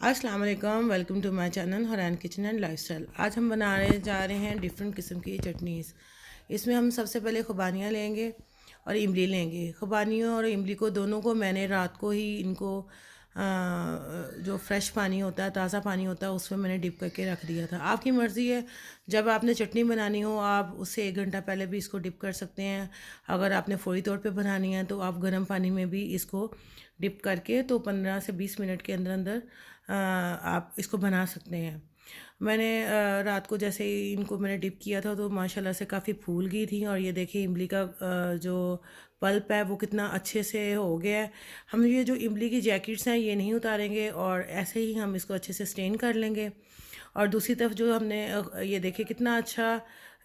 अस्सलाम वालेकुम, welcome to my channel हरान किचन एंड लाइफस्टाइल। आज हम बनाने जा रहे हैं डिफरेंट किस्म की चटनीज़। इसमें हम सबसे पहले खुबानियाँ लेंगे और इमली लेंगे। खुबानियों और इमली को दोनों को मैंने रात को ही इनको जो फ्रेश पानी होता है, ताज़ा पानी होता है, उसमें मैंने डिप करके रख दिया था। आपकी मर्ज़ी है, जब आपने चटनी बनानी हो आप उससे 1 घंटा पहले भी इसको डिप कर सकते हैं। अगर आपने फ़ौरी तौर पे बनानी है तो आप गर्म पानी में भी इसको डिप करके तो 15 से 20 मिनट के अंदर अंदर आप इसको बना सकते हैं। मैंने रात को जैसे ही इनको मैंने डिप किया था तो माशाल्लाह से काफ़ी फूल गई थी। और ये देखिए इमली का जो पल्प है वो कितना अच्छे से हो गया है। हम ये जो इमली की जैकेट्स हैं ये नहीं उतारेंगे और ऐसे ही हम इसको अच्छे से स्टेन कर लेंगे। और दूसरी तरफ जो हमने ये देखिए कितना अच्छा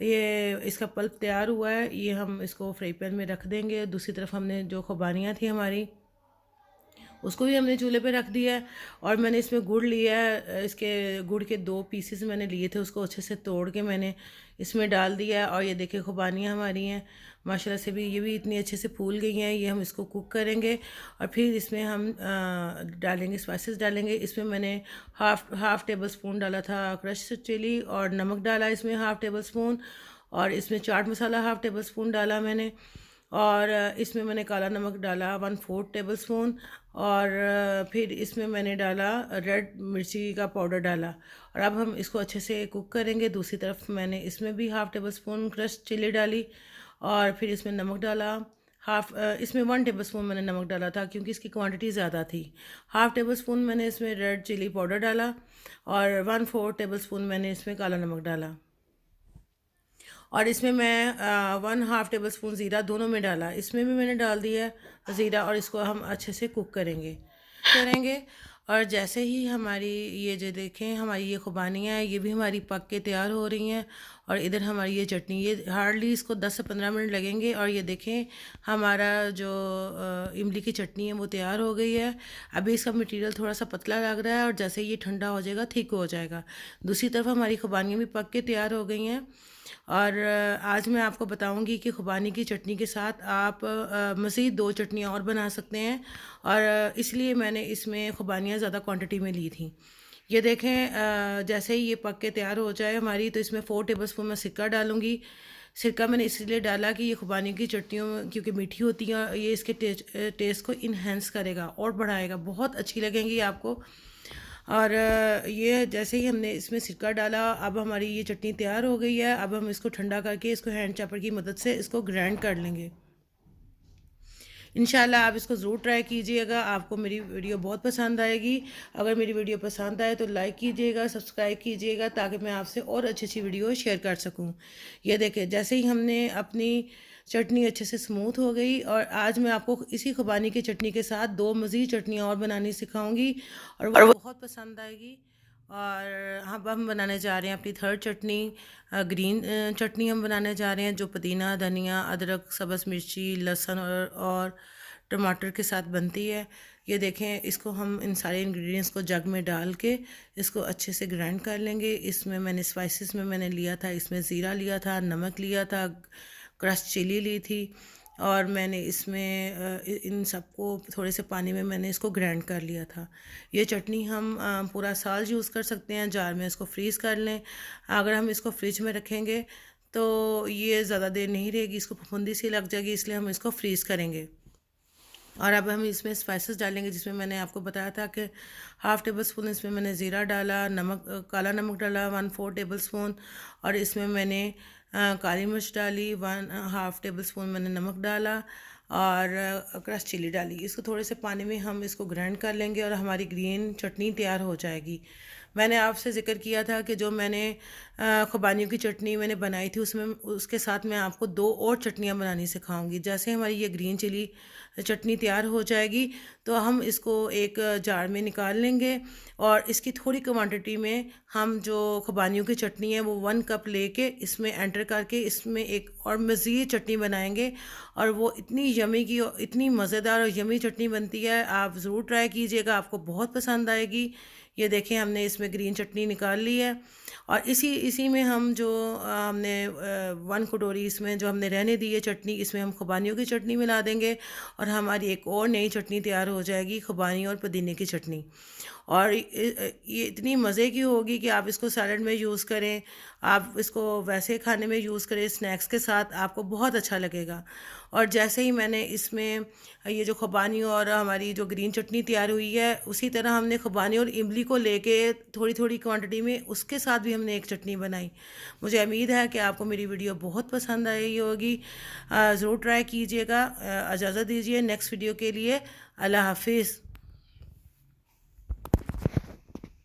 ये इसका पल्प तैयार हुआ है। ये हम इसको फ्राई पैन में रख देंगे। दूसरी तरफ हमने जो खुबानियाँ थी हमारी उसको भी हमने चूल्हे पे रख दिया है। और मैंने इसमें गुड़ लिया है, इसके गुड़ के 2 पीसेस मैंने लिए थे, उसको अच्छे से तोड़ के मैंने इसमें डाल दिया है। और ये देखिए खुबानियाँ हमारी हैं माशाल्लाह से भी, ये भी इतनी अच्छे से फूल गई हैं। ये हम इसको कुक करेंगे और फिर इसमें हम डालेंगे, स्पाइसेस डालेंगे। इसमें मैंने हाफ़ टेबल स्पून डाला था क्रश चिली और नमक डाला इसमें हाफ़ टेबल स्पून। और इसमें chaat masala half table spoon डाला मैंने। और इसमें मैंने काला नमक डाला 1/4 टेबल स्पून। और फिर इसमें मैंने डाला रेड मिर्ची का पाउडर डाला। और अब हम इसको अच्छे से कुक करेंगे। दूसरी तरफ मैंने इसमें भी half tablespoon crush chilli डाली और फिर इसमें नमक डाला इसमें 1 टेबल स्पून मैंने नमक डाला था क्योंकि इसकी क्वांटिटी ज़्यादा थी। हाफ़ टेबल स्पून मैंने इसमें रेड चिली पाउडर डाला और 1/4 टेबल स्पून मैंने इसमें काला नमक डाला। और इसमें मैं 1/2 टेबल स्पून ज़ीरा दोनों में डाला, इसमें भी मैंने डाल दिया है ज़ीरा। और इसको हम अच्छे से कुक करेंगे। और जैसे ही हमारी ये जो देखें हमारी ये खुबानियाँ हैं ये भी हमारी पक के तैयार हो रही हैं। और इधर हमारी ये चटनी, ये हार्डली इसको 10 से 15 मिनट लगेंगे। और ये देखें हमारा जो इमली की चटनी है वो तैयार हो गई है। अभी इसका मटेरियल थोड़ा सा पतला लग रहा है और जैसे ये ठंडा हो जाएगा थिक हो जाएगा। दूसरी तरफ हमारी खुबानियाँ भी पक के तैयार हो गई हैं। और आज मैं आपको बताऊंगी कि खुबानी की चटनी के साथ आप मज़ीद 2 चटनियाँ और बना सकते हैं। और इसलिए मैंने इसमें खुबानियाँ ज़्यादा क्वांटिटी में ली थी। ये देखें जैसे ही ये पक के तैयार हो जाए हमारी तो इसमें 4 टेबल स्पून मैं सिरका डालूँगी। सिरका मैंने इसलिए डाला कि ये खुबानी की चटनियों में क्योंकि मीठी होती है, ये इसके टेस्ट को इन्हेंस करेगा और बढ़ाएगा, बहुत अच्छी लगेंगी आपको। और ये जैसे ही हमने इसमें सिरका डाला अब हमारी ये चटनी तैयार हो गई है। अब हम इसको ठंडा करके इसको हैंड चॉपर की मदद से इसको ग्राइंड कर लेंगे। इंशाल्लाह आप इसको ज़रूर ट्राई कीजिएगा, आपको मेरी वीडियो बहुत पसंद आएगी। अगर मेरी वीडियो पसंद आए तो लाइक कीजिएगा, सब्सक्राइब कीजिएगा ताकि मैं आपसे और अच्छी अच्छी वीडियो शेयर कर सकूं। ये देखें जैसे ही हमने अपनी चटनी अच्छे से स्मूथ हो गई। और आज मैं आपको इसी खुबानी की चटनी के साथ 2 मज़ीद चटनियाँ और बनानी सिखाऊंगी और वो बहुत पसंद आएगी। और अब हम बनाने जा रहे हैं अपनी थर्ड चटनी, ग्रीन चटनी हम बनाने जा रहे हैं जो पुदीना, धनिया, अदरक, सब्ज़ मिर्ची, लहसुन और टमाटर के साथ बनती है। ये देखें इसको हम इन सारे इंग्रेडिएंट्स को जग में डाल के इसको अच्छे से ग्राइंड कर लेंगे। इसमें मैंने स्पाइसेस में मैंने लिया था, इसमें ज़ीरा लिया था, नमक लिया था, क्रश चिली ली थी। और मैंने इसमें इन सबको थोड़े से पानी में मैंने इसको ग्राइंड कर लिया था। ये चटनी हम पूरा साल यूज़ कर सकते हैं। जार में इसको फ्रीज़ कर लें। अगर हम इसको फ्रिज में रखेंगे तो ये ज़्यादा देर नहीं रहेगी, इसको फफूंदी सी लग जाएगी, इसलिए हम इसको फ्रीज़ करेंगे। और अब हम इसमें स्पाइसेस डालेंगे जिसमें मैंने आपको बताया था कि हाफ़ टेबल स्पून इसमें मैंने ज़ीरा डाला, नमक काला नमक डाला 1/4 टेबल स्पून। और इसमें मैंने काली मिर्च डाली 1/2 टेबल स्पून मैंने नमक डाला और क्रश चिली डाली। इसको थोड़े से पानी में हम इसको ग्राइंड कर लेंगे और हमारी ग्रीन चटनी तैयार हो जाएगी। मैंने आपसे ज़िक्र किया था कि जो मैंने खुबानियों की चटनी मैंने बनाई थी उसमें उसके साथ मैं आपको 2 और चटनियाँ बनानी सिखाऊंगी। जैसे हमारी ये ग्रीन चिली चटनी तैयार हो जाएगी तो हम इसको एक जार में निकाल लेंगे। और इसकी थोड़ी क्वांटिटी में हम जो खुबानियों की चटनी है वो 1 कप लेके इसमें एंटर करके इसमें एक और मज़ीद चटनी बनाएंगे। और वो इतनी यमी की और इतनी मज़ेदार और यमी चटनी बनती है, आप ज़रूर ट्राई कीजिएगा, आपको बहुत पसंद आएगी। ये देखें हमने इसमें ग्रीन चटनी निकाल ली है। और इसी इसी में हम जो हमने 1 कटोरी इसमें जो हमने रहने दी है चटनी, इसमें हम खुबानियों की चटनी मिला देंगे और हमारी एक और नई चटनी तैयार हो जाएगी, खुबानी और पुदीने की चटनी। और ये इतनी मज़े की होगी कि आप इसको सैलड में यूज़ करें, आप इसको वैसे खाने में यूज़ करें स्नैक्स के साथ, आपको बहुत अच्छा लगेगा। और जैसे ही मैंने इसमें ये जो खुबानी और हमारी जो ग्रीन चटनी तैयार हुई है, उसी तरह हमने खुबानी और इमली को लेके थोड़ी थोड़ी क्वांटिटी में उसके साथ भी हमने एक चटनी बनाई। मुझे उम्मीद है कि आपको मेरी वीडियो बहुत पसंद आई होगी। ज़रूर ट्राई कीजिएगा। इजाज़त दीजिए नेक्स्ट वीडियो के लिए। अल्लाह हाफिज़।